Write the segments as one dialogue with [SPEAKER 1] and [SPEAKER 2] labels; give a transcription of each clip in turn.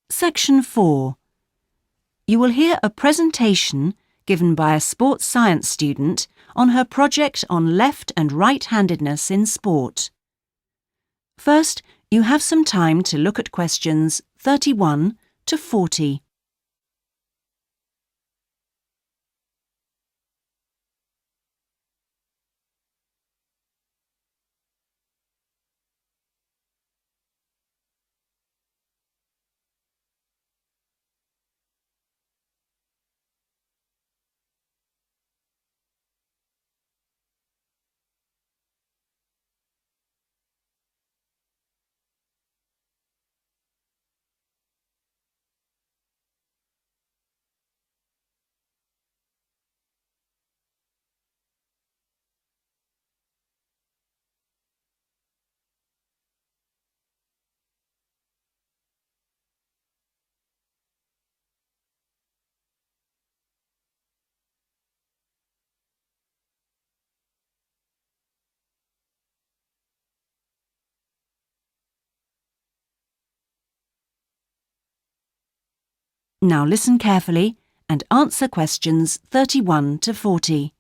[SPEAKER 1] Section 4. You will hear a presentation given by a sports science student on her project on left and right-handedness in sport. First, you have some time to look at questions 31 to 40. Now listen carefully and answer questions 31 to 40.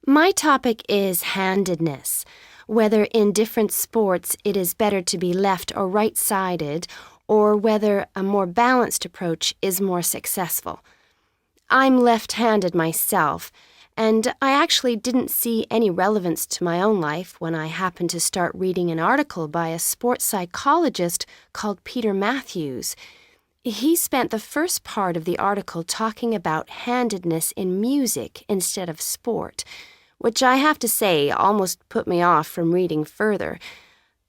[SPEAKER 2] My topic is handedness, whether in different sports it is better to be left or right-sided, or whether a more balanced approach is more successful. I'm left-handed myself, and I actually didn't see any relevance to my own life when I happened to start reading an article by a sports psychologist called Peter Matthews. He spent the first part of the article talking about handedness in music instead of sport, which I have to say almost put me off from reading further.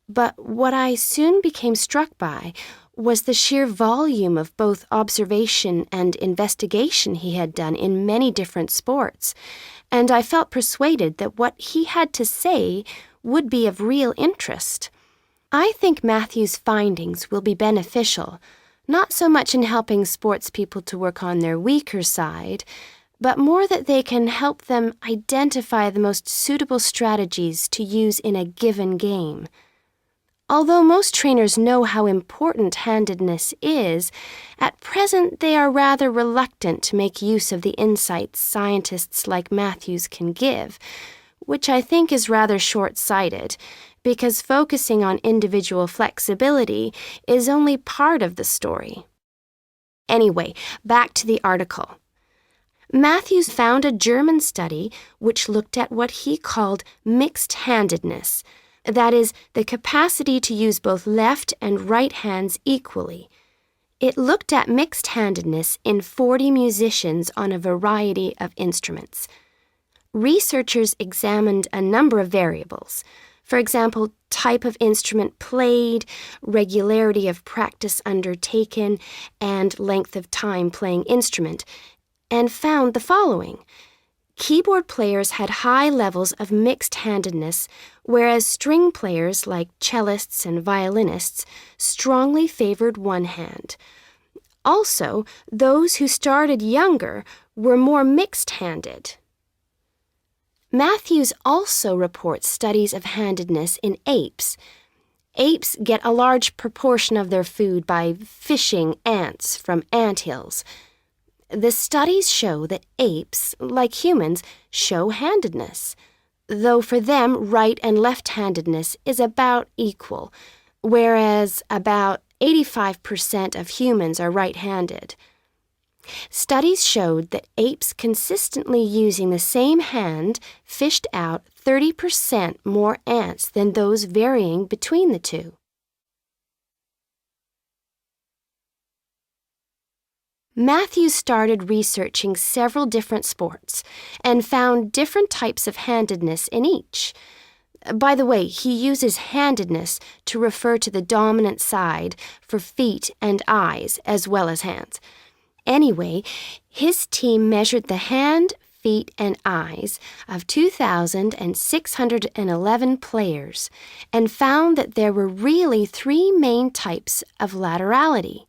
[SPEAKER 2] But what I soon became struck by was the sheer volume of both observation and investigation he had done in many different sports, and I felt persuaded that what he had to say would be of real interest. I think Matthew's findings will be beneficial, not so much in helping sports people to work on their weaker side, but more that they can help them identify the most suitable strategies to use in a given game. Although most trainers know how important handedness is, at present they are rather reluctant to make use of the insights scientists like Matthews can give, which I think is rather short-sighted, because focusing on individual flexibility is only part of the story. Anyway, back to the article. Matthews found a German study which looked at what he called mixed-handedness, that is, the capacity to use both left and right hands equally. It looked at mixed-handedness in 40 musicians on a variety of instruments. Researchers examined a number of variables. For example, type of instrument played, regularity of practice undertaken, and length of time playing instrument, and found the following. Keyboard players had high levels of mixed-handedness, whereas string players like cellists and violinists strongly favored one hand. Also, those who started younger were more mixed-handed. Matthews also reports studies of handedness in apes. Apes get a large proportion of their food by fishing ants from anthills. The studies show that apes, like humans, show handedness, though for them right and left-handedness is about equal, whereas about 85% of humans are right-handed. Studies showed that apes consistently using the same hand fished out 30% more ants than those varying between the two. Matthews started researching several different sports and found different types of handedness in each. By the way, he uses handedness to refer to the dominant side for feet and eyes as well as hands. Anyway, his team measured the hand, feet, and eyes of 2,611 players and found that there were really three main types of laterality.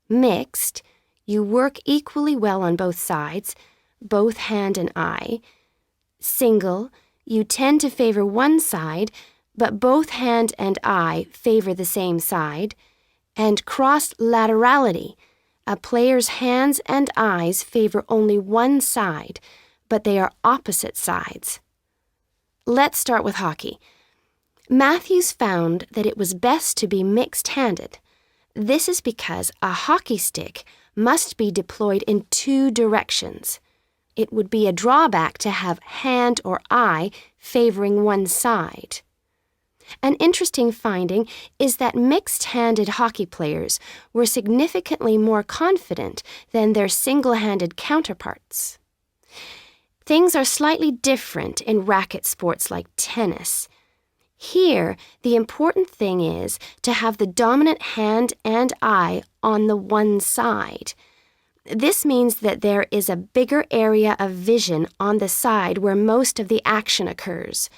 [SPEAKER 2] Mixed, you work equally well on both sides, both hand and eye. Single, you tend to favor one side, but both hand and eye favor the same side, and cross-laterality. A player's hands and eyes favor only one side, but they are opposite sides. Let's start with hockey. Matthews found that it was best to be mixed-handed. This is because a hockey stick must be deployed in two directions. It would be a drawback to have hand or eye favoring one side. An interesting finding is that mixed-handed hockey players were significantly more confident than their single-handed counterparts. Things are slightly different in racket sports like tennis. Here, the important thing is to have the dominant hand and eye on the one side. This means that there is a bigger area of vision on the side where most of the action occurs.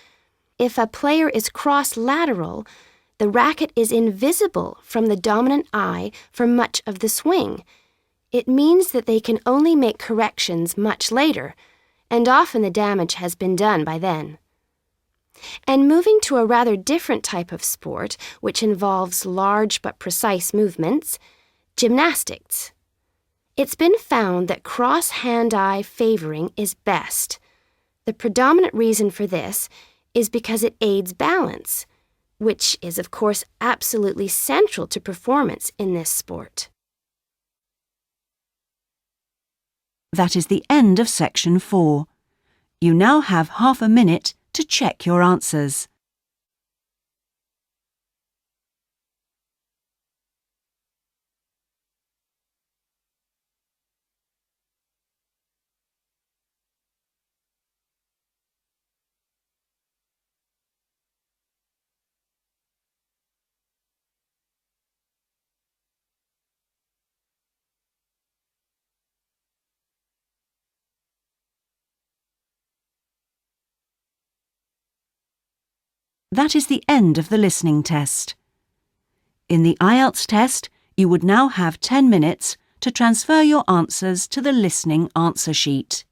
[SPEAKER 2] If a player is cross-lateral, the racket is invisible from the dominant eye for much of the swing. It means that they can only make corrections much later, and often the damage has been done by then. And moving to a rather different type of sport, which involves large but precise movements, gymnastics. It's been found that cross-hand-eye favoring is best. The predominant reason for this is because it aids balance, which is, of course, absolutely central to performance in this sport.
[SPEAKER 1] That is the end of section 4. You now have half a minute to check your answers. That is the end of the listening test. In the IELTS test, you would now have 10 minutes to transfer your answers to the listening answer sheet.